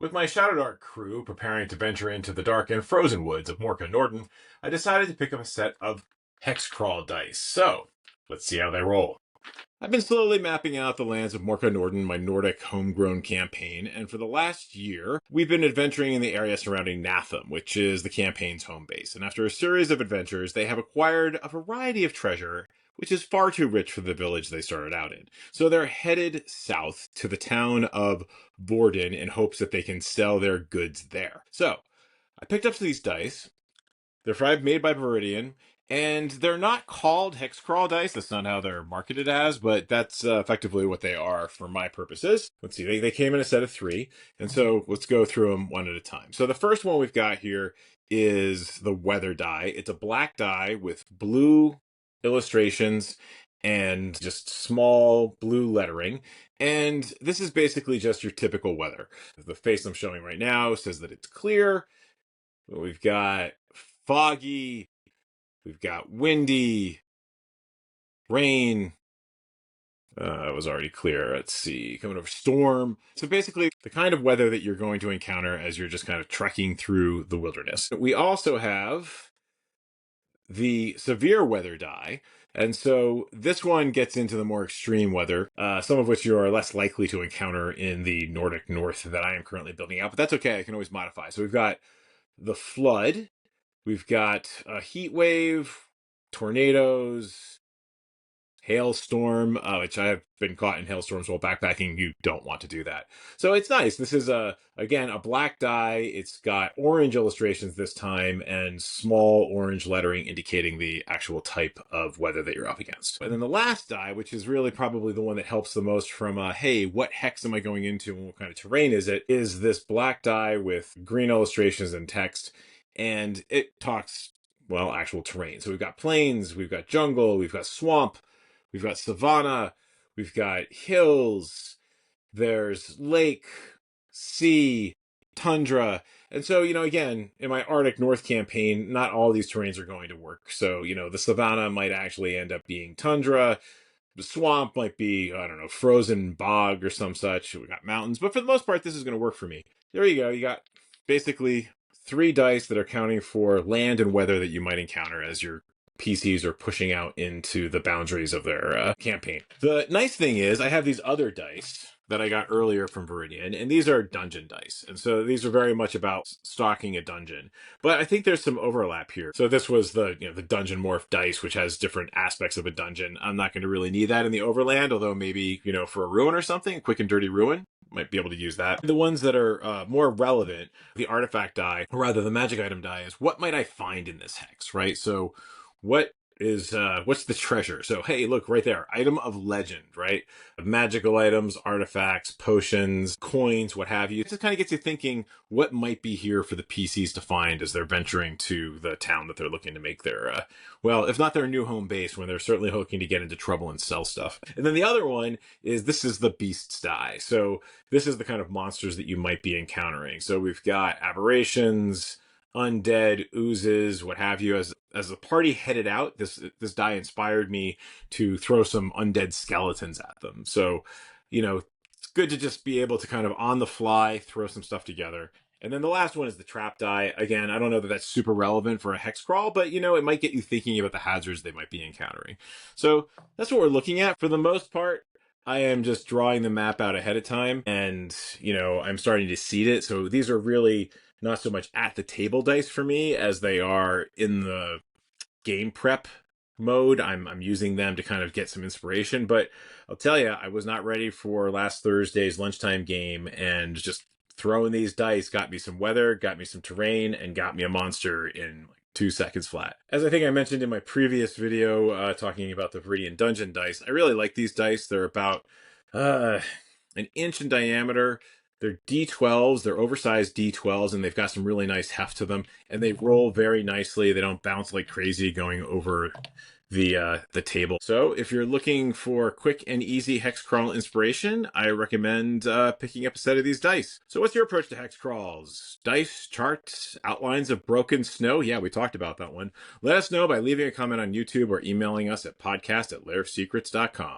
With my Shadow Dark crew preparing to venture into the dark and frozen woods of Morka Nordan, I decided to pick up a set of hex crawl dice. So, let's see how they roll. I've been slowly mapping out the lands of Morka Nordan, my Nordic homegrown campaign, and for the last year, we've been adventuring in the area surrounding Natthamn, which is the campaign's home base. And after a series of adventures, they have acquired a variety of treasure, which is far too rich for the village they started out in. So they're headed south to the town of Viridian in hopes that they can sell their goods there. So, I picked up these dice. They're made by Viridian, and they're not called hex crawl dice. That's not how they're marketed as, but that's effectively what they are for my purposes. Let's see, they came in a set of 3, and so let's go through them one at a time. So the first one we've got here is the weather die. It's a black die with blue illustrations and just small blue lettering. And this is basically just your typical weather. The face I'm showing right now says that it's clear. We've got foggy, we've got windy, rain. It was already clear. Let's see, coming over storm. So basically the kind of weather that you're going to encounter as you're just kind of trekking through the wilderness. We also have the severe weather die. And so this one gets into the more extreme weather, some of which you are less likely to encounter in the Nordic North that I am currently building out, but that's okay. I can always modify. So we've got the flood, we've got a heat wave, tornadoes, hailstorm, which I have been caught in hailstorms while backpacking. You don't want to do that. So it's nice. This is, again, a black die. It's got orange illustrations this time and small orange lettering indicating the actual type of weather that you're up against. And then the last die, which is really probably the one that helps the most from, hey, what hex am I going into and what kind of terrain is it, is this black die with green illustrations and text. And it talks, well, actual terrain. So we've got plains, we've got jungle, we've got swamp, we've got savanna, we've got hills, there's lake, sea, tundra. And so, again, in my Arctic North campaign, not all these terrains are going to work. So, the savanna might actually end up being tundra. The swamp might be, I don't know, frozen bog or some such. We got mountains. But for the most part, this is going to work for me. There you go. You got basically 3 dice that are counting for land and weather that you might encounter as your PCs are pushing out into the boundaries of their campaign. The nice thing is I have these other dice that I got earlier from Viridian, and these are dungeon dice. And so these are very much about stalking a dungeon. But I think there's some overlap here. So this was the dungeon morph dice, which has different aspects of a dungeon. I'm not going to really need that in the overland, although maybe, for a ruin or something, quick and dirty ruin. Might be able to use that. The ones that are more relevant, the artifact die, or rather the magic item die, is what might I find in this hex, right? So what's the treasure? So, hey, look right there, item of legend, right? Magical items, artifacts, potions, coins, what have you. It just kind of gets you thinking what might be here for the PCs to find as they're venturing to the town that they're looking to make their, if not their new home base, when they're certainly looking to get into trouble and sell stuff. And then the other one is, this is the beasts die. So this is the kind of monsters that you might be encountering. So we've got aberrations, undead, oozes, what have you. As the party headed out, this die inspired me to throw some undead skeletons at them. So, it's good to just be able to kind of on the fly throw some stuff together. And then the last one is the trap die. Again, I don't know that that's super relevant for a hex crawl, but it might get you thinking about the hazards they might be encountering. So that's what we're looking at. For the most part, I am just drawing the map out ahead of time, and I'm starting to seed it. So these are really not so much at the table dice for me as they are in the game prep mode. I'm using them to kind of get some inspiration, but I'll tell you, I was not ready for last Thursday's lunchtime game, and just throwing these dice got me some weather, got me some terrain, and got me a monster in 2 seconds flat. As I think I mentioned in my previous video talking about the Viridian Dungeon dice, I really like these dice. They're about an inch in diameter. They're D12s, they're oversized D12s, and they've got some really nice heft to them, and they roll very nicely. They don't bounce like crazy going over the table. So if you're looking for quick and easy hex crawl inspiration, I recommend picking up a set of these dice. So what's your approach to hex crawls? Dice, charts, outlines of broken snow? Yeah, we talked about that one. Let us know by leaving a comment on YouTube or emailing us at podcast@lairsecrets.com.